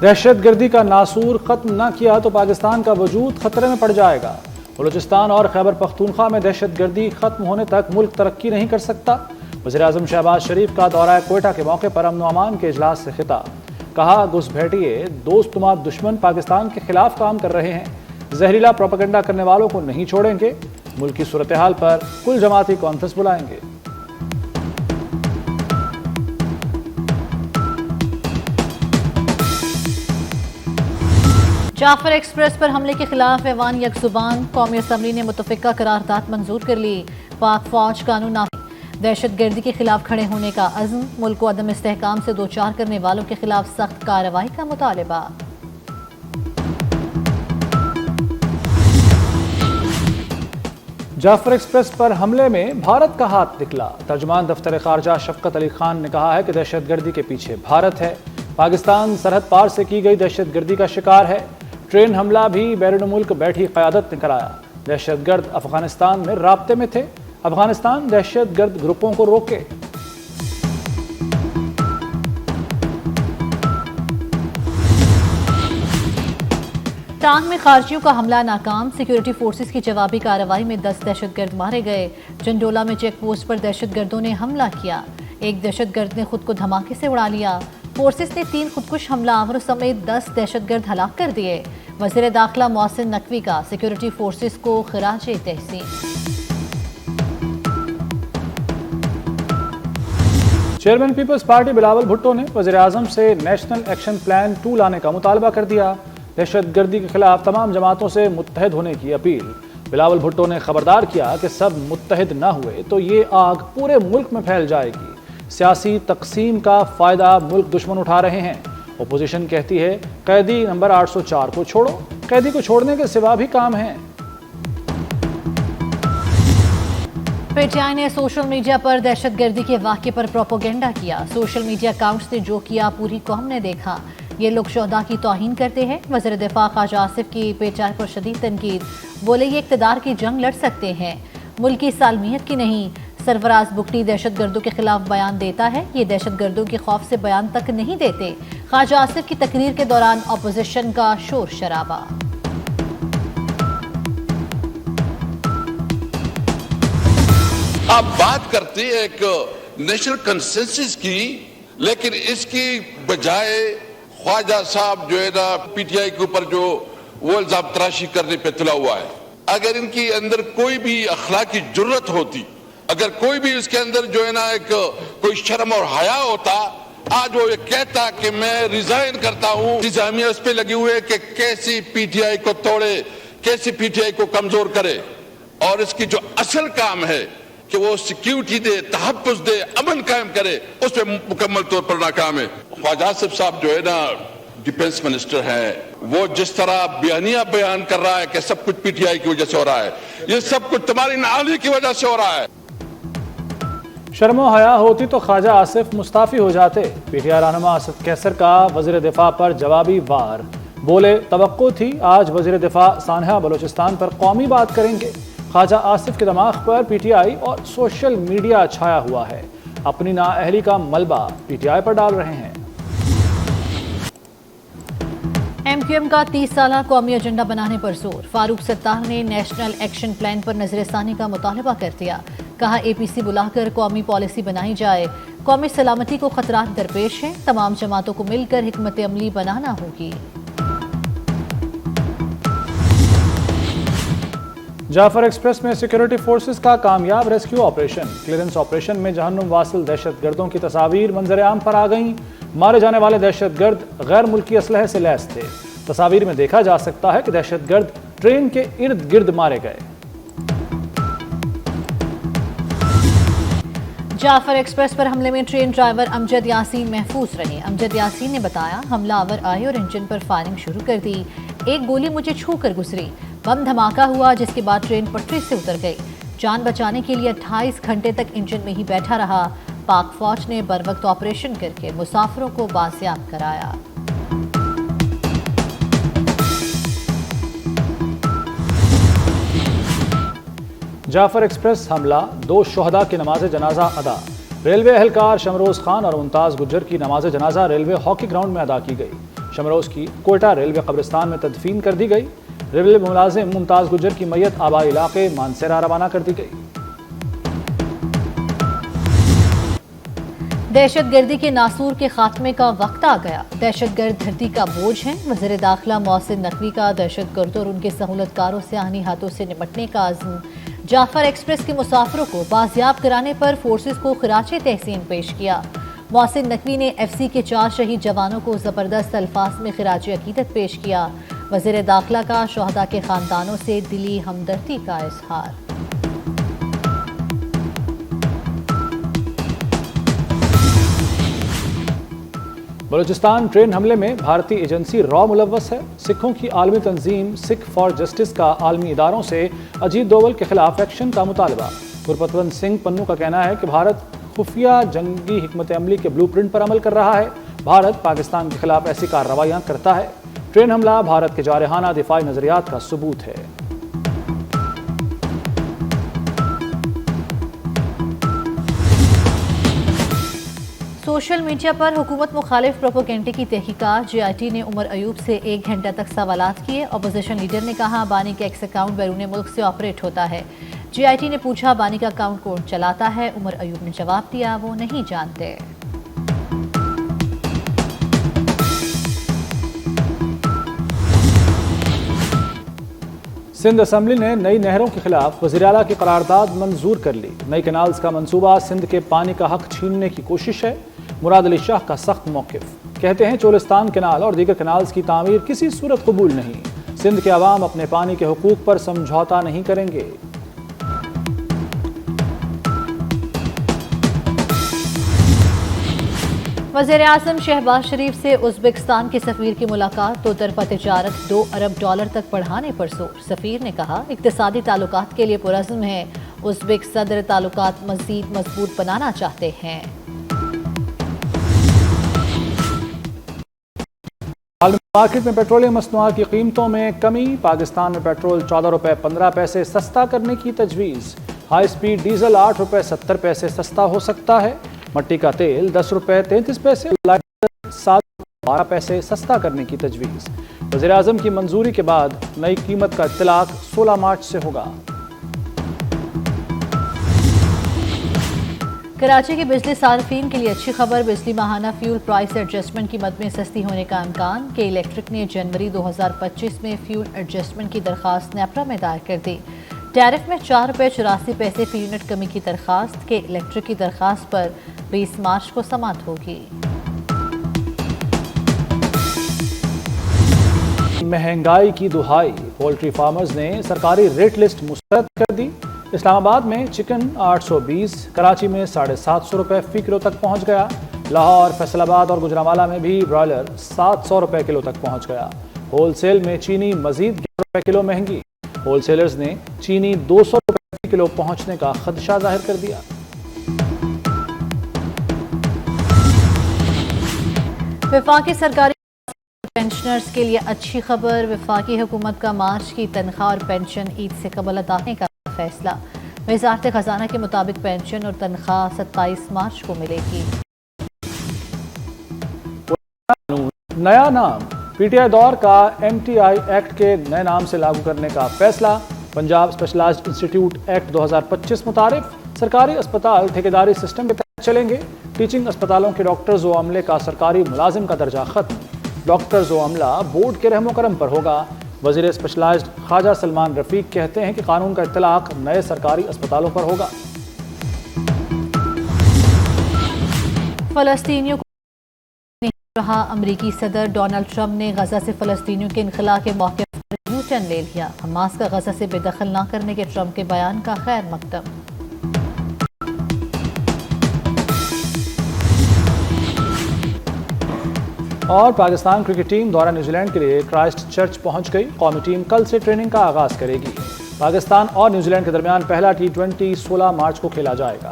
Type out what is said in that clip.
دہشت گردی کا ناسور ختم نہ کیا تو پاکستان کا وجود خطرے میں پڑ جائے گا۔ بلوچستان اور خیبر پختونخوا میں دہشت گردی ختم ہونے تک ملک ترقی نہیں کر سکتا۔ وزیراعظم شہباز شریف کا دورہ کوئٹہ کے موقع پر امن و امان کے اجلاس سے خطاب۔ کہا گھسپیٹیے دوست تمام دشمن پاکستان کے خلاف کام کر رہے ہیں، زہریلا پروپیگنڈا کرنے والوں کو نہیں چھوڑیں گے، ملک کی صورتحال پر کل جماعتی کانفرنس بلائیں گے۔ جعفر ایکسپریس پر حملے کے خلاف ایوان یک زبان، قومی اسمبلی نے متفقہ قرارداد منظور کر لی۔ پاک فوج قانون نافذ، دہشت گردی کے خلاف کھڑے ہونے کا عزم، ملک کو عدم استحکام سے دوچار کرنے والوں کے خلاف سخت کارروائی کا مطالبہ۔ جعفر ایکسپریس پر حملے میں بھارت کا ہاتھ نکلا۔ ترجمان دفتر خارجہ شفقت علی خان نے کہا ہے کہ دہشت گردی کے پیچھے بھارت ہے، پاکستان سرحد پار سے کی گئی دہشت گردی کا شکار ہے۔ ٹرین حملہ بھی بیرون ملک بیٹھی قیادت نے کرایا۔ دہشت گرد افغانستان میں رابطے میں تھے، افغانستان دہشت گرد گروپوں کو روکے۔ ٹانگ میں خارجیوں کا حملہ ناکام، سیکیورٹی فورسز کی جوابی کارروائی میں 10 دہشت گرد مارے گئے۔ جنڈولا میں چیک پوسٹ پر دہشت گردوں نے حملہ کیا، ایک دہشت گرد نے خود کو دھماکے سے اڑا لیا۔ فورسز نے 3 خودکش حملہ آوروں سمیت 10 دہشت گرد ہلاک کر دیے۔ وزیر داخلہ محسن نقوی کا سیکیورٹی فورسز کو خراج تحسین۔ چیئرمین پیپلز پارٹی بلاول بھٹو نے وزیر اعظم سے نیشنل ایکشن پلان 2 لانے کا مطالبہ کر دیا۔ دہشت گردی کے خلاف تمام جماعتوں سے متحد ہونے کی اپیل۔ بلاول بھٹو نے خبردار کیا کہ سب متحد نہ ہوئے تو یہ آگ پورے ملک میں پھیل جائے گی۔ سیاسی تقسیم کا فائدہ ملک دشمن اٹھا رہے ہیں۔ اپوزیشن کہتی ہے قیدی نمبر 804 کو چھوڑو، قیدی کو چھوڑنے کے سوا بھی کام ہیں۔ پی ٹی آئی نے سوشل میڈیا پر دہشت گردی کے واقعے پر پروپیگنڈا کیا۔ سوشل میڈیا اکاؤنٹس نے جو کیا پوری قوم نے دیکھا، یہ لوگ شہداء کی توہین کرتے ہیں۔ وزیر دفاع خواجہ آصف کی پی ٹی آئی پر شدید تنقید، بولے یہ اقتدار کی جنگ لڑ سکتے ہیں، ملک کی سالمیت کی نہیں۔ سرفراز بگٹی دہشت گردوں کے خلاف بیان دیتا ہے، یہ دہشت گردوں کے خوف سے بیان تک نہیں دیتے۔ خواجہ آصف کی تقریر کے دوران اپوزیشن کا شور شرابہ۔ آپ بات کرتے ہیں ایک نیشنل کنسنسس کی، لیکن اس کی بجائے خواجہ صاحب جو ہے نا پی ٹی آئی کے اوپر جو وہ الزام تراشی کرنے پہ تلا ہوا ہے۔ اگر ان کے اندر کوئی بھی اخلاقی جرت ہوتی، اگر کوئی بھی اس کے اندر جو ہے نا ایک کوئی شرم اور حیا ہوتا، آج وہ یہ کہتا کہ میں ریزائن کرتا ہوں۔ انتظامیہ اس پہ لگی ہوئے کہ کیسی پی ٹی آئی کو توڑے، کیسی پی ٹی آئی کو کمزور کرے، اور اس کی جو اصل کام ہے کہ وہ سیکیورٹی دے، تحفظ دے، امن قائم کرے، اس پہ مکمل طور پر ناکام ہے۔ خواجہ آصف صاحب جو ہے نا ڈیفنس منسٹر ہے، وہ جس طرح بیانیہ بیان کر رہا ہے کہ سب کچھ پی ٹی آئی کی وجہ سے ہو رہا ہے، یہ سب کچھ تمہاری نااہلی کی وجہ سے ہو رہا ہے۔ شرم و حیا ہوتی تو خواجہ آصف مستعفی ہو جاتے۔ پی ٹی آئی رہنما اسد کیسر کا وزیر دفاع پر جوابی وار، بولے توقع تھی آج وزیر دفاع سانحہ بلوچستان پر قومی بات کریں گے۔ خواجہ آصف کے دماغ پر پی ٹی آئی اور سوشل میڈیا چھایا ہوا ہے، اپنی نااہلی کا ملبہ پی ٹی آئی پر ڈال رہے ہیں۔ ایم کیو ایم کا 30 سالہ قومی ایجنڈا بنانے پر زور، فاروق ستار نے نیشنل ایکشن پلان پر نظر ثانی کا مطالبہ کر دیا۔ کہا اے پی سی بلا کر قومی پالیسی بنائی جائے، قومی سلامتی کو خطرات درپیش ہیں، تمام جماعتوں کو مل کر حکمت عملی بنانا ہوگی۔ جعفر ایکسپریس میں سیکیورٹی فورسز کا کامیاب ریسکیو آپریشن، کلیئرنس آپریشن میں جہنم واصل دہشت گردوں کی تصاویر منظر عام پر آ گئیں۔ مارے جانے والے دہشت گرد غیر ملکی اسلحے سے لیس تھے۔ تصاویر میں دیکھا جا سکتا ہے کہ دہشت گرد ٹرین کے ارد گرد مارے گئے۔ جعفر ایکسپریس پر حملے میں ٹرین ڈرائیور امجد یاسین محفوظ رہے۔ امجد یاسین نے بتایا حملہ آور آئے اور انجن پر فائرنگ شروع کر دی، ایک گولی مجھے چھو کر گزری، بم دھماکہ ہوا جس کے بعد ٹرین پٹری سے اتر گئی، جان بچانے کے لیے 28 گھنٹے تک انجن میں ہی بیٹھا رہا۔ پاک فوج نے بروقت آپریشن کر کے مسافروں کو بازیاب کرایا۔ جعفر ایکسپریس حملہ، 2 شہداء کی نماز جنازہ ادا۔ ریلوے اہلکار شمروز خان اور ممتاز گجر کی نماز جنازہ ریلوے ہاکی گراؤنڈ میں ادا کی گئی۔ شمروز کی کوئٹہ ریلوے قبرستان میں تدفین کر دی گئی۔ ریلوے ملازم ممتاز گجر کی میت آبائی علاقے مانسیرا روانہ کر دی گئی۔ دہشت گردی کے ناسور کے خاتمے کا وقت آ گیا۔ دہشت گرد دھرتی کا بوجھ ہیں۔ وزیر داخلہ محسن نقوی کا دہشت گردوں اور ان کے سہولت کاروں سے آہنی ہاتھوں سے نمٹنے کا عزم۔ جعفر ایکسپریس کے مسافروں کو بازیاب کرانے پر فورسز کو خراج تحسین پیش کیا۔ محسن نقوی نے ایف سی کے 4 شہید جوانوں کو زبردست الفاظ میں خراج عقیدت پیش کیا۔ وزیر داخلہ کا شہداء کے خاندانوں سے دلی ہمدردی کا اظہار۔ بلوچستان ٹرین حملے میں بھارتی ایجنسی را ملوث ہے۔ سکھوں کی عالمی تنظیم سکھ فار جسٹس کا عالمی اداروں سے اجیت دوول کے خلاف ایکشن کا مطالبہ۔ گرپتونت سنگھ پنو کا کہنا ہے کہ بھارت خفیہ جنگی حکمت عملی کے بلو پرنٹ پر عمل کر رہا ہے۔ بھارت پاکستان کے خلاف ایسی کارروائیاں کرتا ہے۔ ٹرین حملہ بھارت کے جارحانہ دفاعی نظریات کا ثبوت ہے۔ سوشل میڈیا پر حکومت مخالف پروپیگنڈے کی تحقیقات۔ جے آئی ٹی نے عمر ایوب سے 1 گھنٹہ تک سوالات کیے۔ اپوزیشن لیڈر نے کہا بانی کا ایکس اکاؤنٹ بیرون ملک سے آپریٹ ہوتا ہے۔ جے آئی ٹی نے پوچھا بانی کا اکاؤنٹ کون چلاتا ہے؟ عمر ایوب نے جواب دیا وہ نہیں جانتے۔ سندھ اسمبلی نے نئی نہروں کے خلاف وزیراعلیٰ کی قرارداد منظور کر لی۔ نئی کینالز کا منصوبہ سندھ کے پانی کا حق چھیننے کی کوشش ہے۔ مراد علی شاہ کا سخت موقف، کہتے ہیں چولستان کینال اور دیگر کینالز کی تعمیر کسی صورت قبول نہیں۔ سندھ کے عوام اپنے پانی کے حقوق پر سمجھوتا نہیں کریں گے۔ وزیر اعظم شہباز شریف سے ازبکستان کے سفیر کی ملاقات۔ دو طرفہ تجارت $2 ارب تک بڑھانے پر زور۔ سفیر نے کہا اقتصادی تعلقات کے لیے پرعزم ہے۔ ازبک صدر تعلقات مزید مضبوط بنانا چاہتے ہیں۔ عالمی مارکیٹ میں پیٹرولیم مصنوعات کی قیمتوں میں کمی۔ پاکستان میں پیٹرول $14.15 سستا کرنے کی تجویز۔ ہائی سپیڈ ڈیزل $8.70 سستا ہو سکتا ہے۔ مٹی کا تیل $10.33، لائٹر $7.12 سستا کرنے کی تجویز۔ وزیر اعظم کی منظوری کے بعد نئی قیمت کا اطلاق 16 مارچ سے ہوگا۔ کراچی کے بجلی صارفین کے لیے اچھی خبر، بجلی ماہانہ فیول پرائس ایڈجسٹمنٹ قیمت میں سستی ہونے کا امکان۔ کے الیکٹرک نے جنوری 2025 میں فیول ایڈجسٹمنٹ کی درخواست نیپرا میں دائر کر دی۔ ٹیرف میں $4.84 فی یونٹ کمی کی درخواست۔ کے الیکٹرک کی درخواست پر 20 مارچ کو سماعت ہوگی۔ مہنگائی کی دہائی، پولٹری فارمرز نے سرکاری ریٹ لسٹ مسترد کر دی۔ اسلام آباد میں چکن 820، کراچی میں $750 فی کلو تک پہنچ گیا۔ لاہور، فیصل آباد اور گجرانوالہ میں بھی برائلر $700 کلو تک پہنچ گیا۔ ہول سیل میں چینی مزید $11 کلو مہنگی۔ ہول سیلرز نے چینی $200 فی کلو پہنچنے کا خدشہ ظاہر کر دیا۔ وفاقی سرکاری پینشنرز کے لیے اچھی خبر، وفاقی حکومت کا مارچ کی تنخواہ اور پینشن عید سے قبل ادا کرنے کا فیصلہ۔ وزارت خزانہ کے مطابق پینشن اور تنخواہ 27 مارچ کو ملے گی۔ نیا نام، پی ٹی آئی دور کا ایم ٹی آئی ایکٹ کے نئے نام سے لاگو کرنے کا فیصلہ۔ پنجاب اسپیشلائزڈ انسٹیٹیوٹ ایکٹ 2025 متعارف۔ سرکاری اسپتال ٹھیکیداری سسٹم کے تحت چلیں گے۔ ٹیچنگ اسپتالوں کے ڈاکٹرز و عملے کا سرکاری ملازم کا درجہ ختم۔ ڈاکٹرز و عملہ بورڈ کے رحم و کرم پر ہوگا۔ وزیر اسپیشلائزڈ خواجہ سلمان رفیق کہتے ہیں کہ قانون کا اطلاق نئے سرکاری اسپتالوں پر ہوگا۔ فلسطینیوں کو نہیں رہا، امریکی صدر ڈونلڈ ٹرمپ نے غزہ سے فلسطینیوں کے انخلاء کے موقع پر یو ٹرن لے لیا۔ حماس کا غزہ سے بے دخل نہ کرنے کے ٹرمپ کے بیان کا خیر مقدم۔ اور پاکستان کرکٹ ٹیم دورہ نیوزی لینڈ کے لیے کرائسٹ چرچ پہنچ گئی۔ قومی ٹیم کل سے ٹریننگ کا آغاز کرے گی۔ پاکستان اور نیوزی لینڈ کے درمیان پہلا T20 16 مارچ کو کھیلا جائے گا۔